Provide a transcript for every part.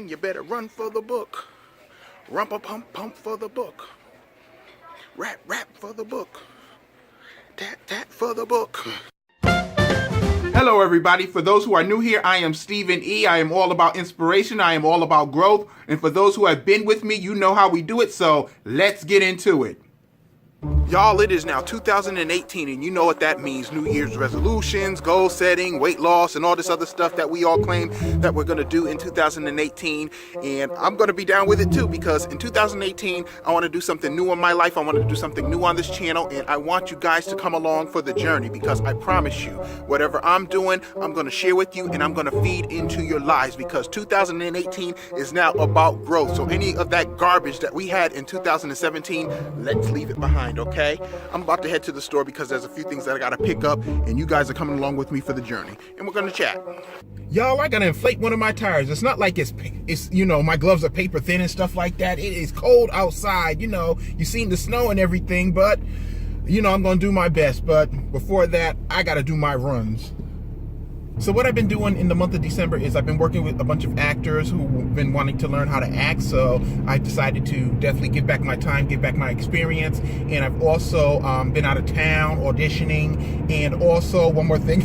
You better run for the book. Rumpa-pump-pump for the book. Rap for the book. Tat for the book. Hello everybody. For those who are new here, I am Stephen E. I am all about inspiration. I am all about growth. And for those who have been with me, you know how we do it. So let's get into it. Y'all, it is now 2018, and you know what that means. New Year's resolutions, goal setting, weight loss, and all this other stuff that we all claim that we're going to do in 2018. And I'm going to be down with it too, because in 2018, I want to do something new in my life. I want to do something new on this channel, and I want you guys to come along for the journey, because I promise you, whatever I'm doing, I'm going to share with you, and I'm going to feed into your lives, because 2018 is now about growth. So any of that garbage that we had in 2017, let's leave it behind. Okay, I'm about to head to the store because there's a few things that I gotta pick up, and you guys are coming along with me for the journey, and we're gonna chat. Y'all, I gotta inflate one of my tires. It's not like it's you know, my gloves are paper thin and stuff like that. It is cold outside, you know, you've seen the snow and everything, but you know, I'm gonna do my best. But before that, I gotta do my runs. So what I've been doing in the month of December is I've been working with a bunch of actors who've been wanting to learn how to act. So I decided to definitely give back my time, give back my experience. And I've also been out of town auditioning. And also, one more thing,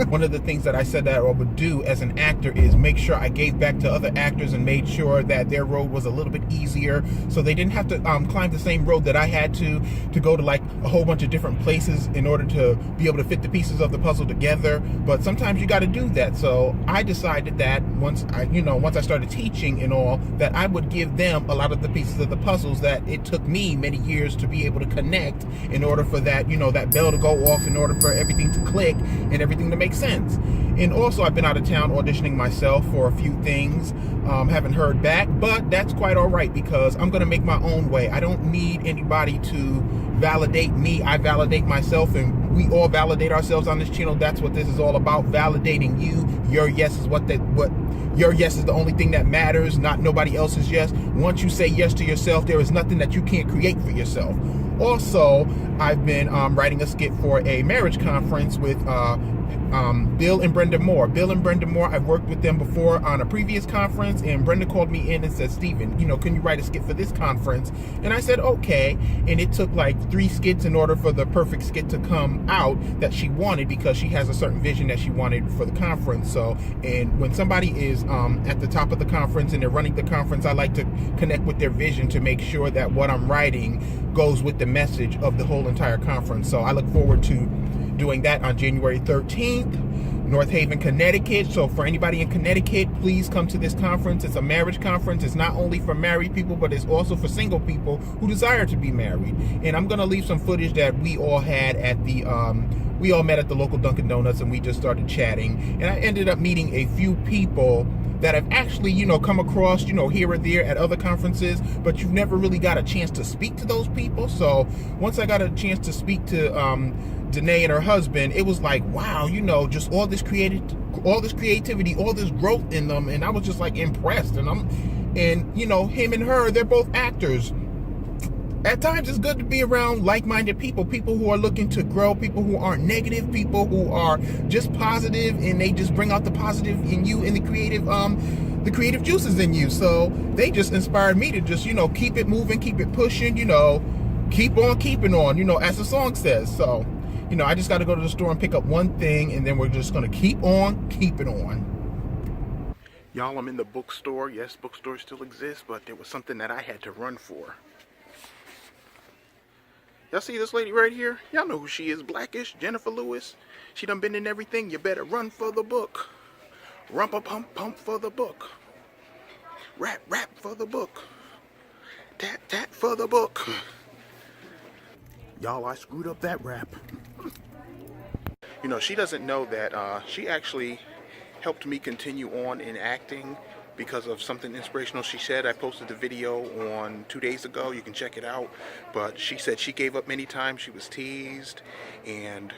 one of the things that I said that I would do as an actor is make sure I gave back to other actors and made sure that their road was a little bit easier, so they didn't have to climb the same road that I had to go to like a whole bunch of different places in order to be able to fit the pieces of the puzzle together. But sometimes you got to do that. So I decided that once I started teaching and all, that I would give them a lot of the pieces of the puzzles that it took me many years to be able to connect, in order for that, you know, that bell to go off, in order for everything to click and everything to make sense. And also, I've been out of town auditioning myself for a few things. Haven't heard back, but that's quite all right, because I'm going to make my own way. I don't need anybody to validate me. I validate myself, and we all validate ourselves on this channel. That's what this is all about, validating you. Your yes is what your yes is the only thing that matters, not nobody else's yes. Once you say yes to yourself, there is nothing that you can't create for yourself. Also, I've been writing a skit for a marriage conference with Bill and Brenda Moore. Bill and Brenda Moore, I've worked with them before on a previous conference, and Brenda called me in and said, Stephen, you know, can you write a skit for this conference? And I said, okay. And it took like 3 skits in order for the perfect skit to come out that she wanted, because she has a certain vision that she wanted for the conference. So, and when somebody is at the top of the conference and they're running the conference, I like to connect with their vision to make sure that what I'm writing goes with the message of the whole entire conference. So I look forward to doing that on January 13th, North Haven, Connecticut. So for anybody in Connecticut, please come to this conference. It's a marriage conference. It's not only for married people, but it's also for single people who desire to be married. And I'm going to leave some footage that we all had at the we all met at the local Dunkin' Donuts, and we just started chatting. And I ended up meeting a few people that I've actually, you know, come across, you know, here or there at other conferences, but you've never really got a chance to speak to those people. So once I got a chance to speak to Danae and her husband, it was like, wow, you know, just all this creativity, all this growth in them, and I was just like impressed. And you know, him and her, they're both actors. At times, it's good to be around like-minded people who are looking to grow, people who aren't negative, people who are just positive, and they just bring out the positive in you and the creative juices in you. So they just inspired me to just, you know, keep it moving, keep it pushing, you know, keep on keeping on, you know, as the song says. So, you know, I just got to go to the store and pick up one thing, and then we're just going to keep on keeping on. Y'all, I'm in the bookstore. Yes, bookstores still exist, but there was something that I had to run for. Y'all see this lady right here? Y'all know who she is. Blackish, Jenifer Lewis. She done been in everything. You better run for the book. Rumpa-pump-pump for the book. Rap for the book. Tat for the book. Y'all, I screwed up that rap. You know, she doesn't know that she actually helped me continue on in acting because of something inspirational she said. I posted the video on 2 days ago. You can check it out. But she said she gave up many times. She was teased, and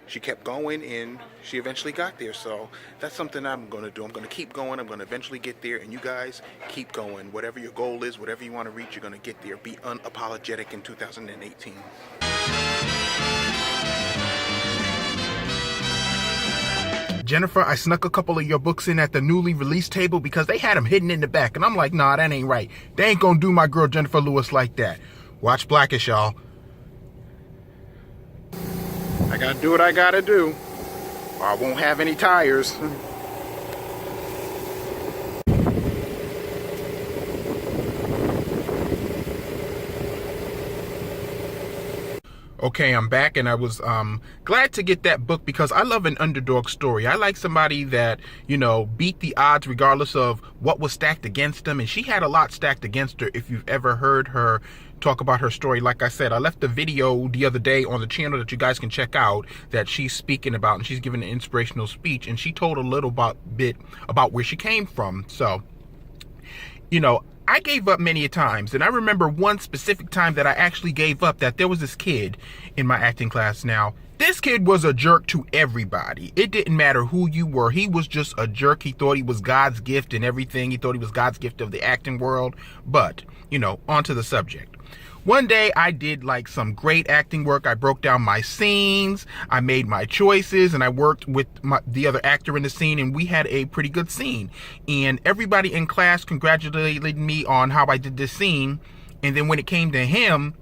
she kept going, and she eventually got there. So that's something I'm going to do. I'm going to keep going. I'm going to eventually get there, and you guys keep going. Whatever your goal is, whatever you want to reach, you're going to get there. Be unapologetic in 2018. Jenifer, I snuck a couple of your books in at the newly released table because they had them hidden in the back. And I'm like, nah, that ain't right. They ain't gonna do my girl Jenifer Lewis like that. Watch Blackish, y'all. I gotta do what I gotta do, or I won't have any tires. Okay, I'm back, and I was glad to get that book because I love an underdog story. I like somebody that, you know, beat the odds regardless of what was stacked against them, and she had a lot stacked against her. If you've ever heard her talk about her story, like I said, I left the video the other day on the channel that you guys can check out that she's speaking about, and she's giving an inspirational speech, and she told a little bit about where she came from. So, you know, I gave up many times, and I remember one specific time that I actually gave up, that there was this kid in my acting class. Now, this kid was a jerk to everybody. It didn't matter who you were. He was just a jerk. He thought he was God's gift and everything. He thought he was God's gift of the acting world. But, you know, onto the subject. One day I did like some great acting work. I broke down my scenes, I made my choices, and I worked with the other actor in the scene, and we had a pretty good scene. And everybody in class congratulated me on how I did this scene. And then when it came to him,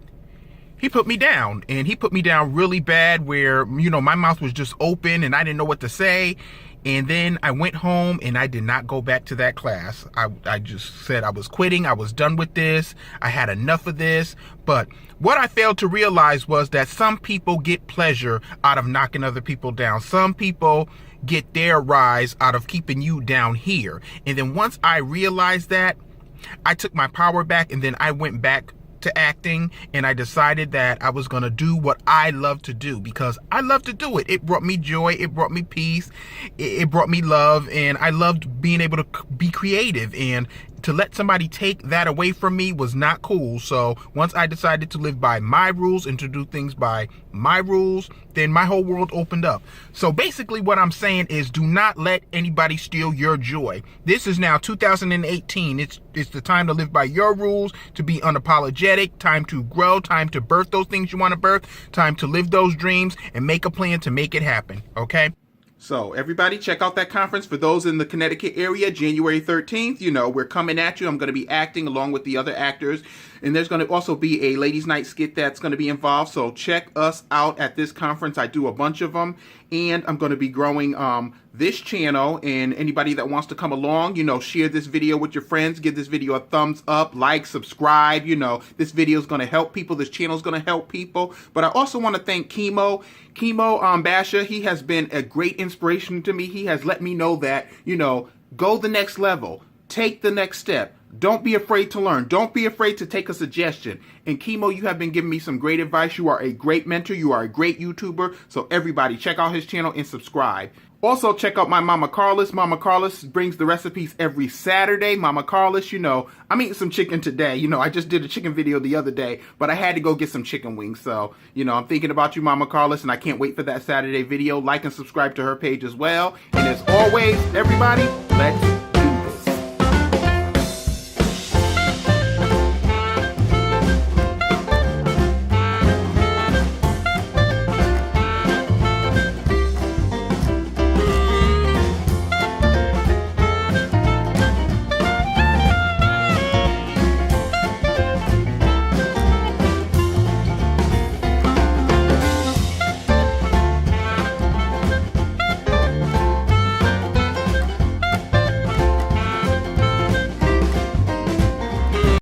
he put me down, and he put me down really bad where, you know, my mouth was just open and I didn't know what to say. And then I went home and I did not go back to that class. I just said I was quitting. I was done with this. I had enough of this. But what I failed to realize was that some people get pleasure out of knocking other people down. Some people get their rise out of keeping you down here. And then once I realized that, I took my power back, and then I went back to acting, and I decided that I was gonna do what I love to do because I love to do it. It brought me joy, it brought me peace, it brought me love, and I loved being able to be creative, and to let somebody take that away from me was not cool. So once I decided to live by my rules and to do things by my rules, then my whole world opened up. So basically what I'm saying is, do not let anybody steal your joy. This is now 2018. It's the time to live by your rules, to be unapologetic, time to grow, time to birth those things you want to birth, time to live those dreams and make a plan to make it happen, okay? So everybody check out that conference for those in the Connecticut area, January 13th. You know, we're coming at you. I'm going to be acting along with the other actors. And there's going to also be a ladies' night skit that's going to be involved. So check us out at this conference. I do a bunch of them. And I'm going to be growing this channel. And anybody that wants to come along, you know, share this video with your friends. Give this video a thumbs up, like, subscribe. You know, this video is going to help people. This channel is going to help people. But I also want to thank Kimo, Basha. He has been a great inspiration to me. He has let me know that, you know, go the next level. Take the next step. Don't be afraid to learn. Don't be afraid to take a suggestion. And Kimo, you have been giving me some great advice. You are a great mentor. You are a great YouTuber. So everybody, check out his channel and subscribe. Also, check out my Mama Carlos. Mama Carlos brings the recipes every Saturday. Mama Carlos, you know, I'm eating some chicken today. You know, I just did a chicken video the other day, but I had to go get some chicken wings. So, you know, I'm thinking about you, Mama Carlos, and I can't wait for that Saturday video. Like and subscribe to her page as well. And as always, everybody, let's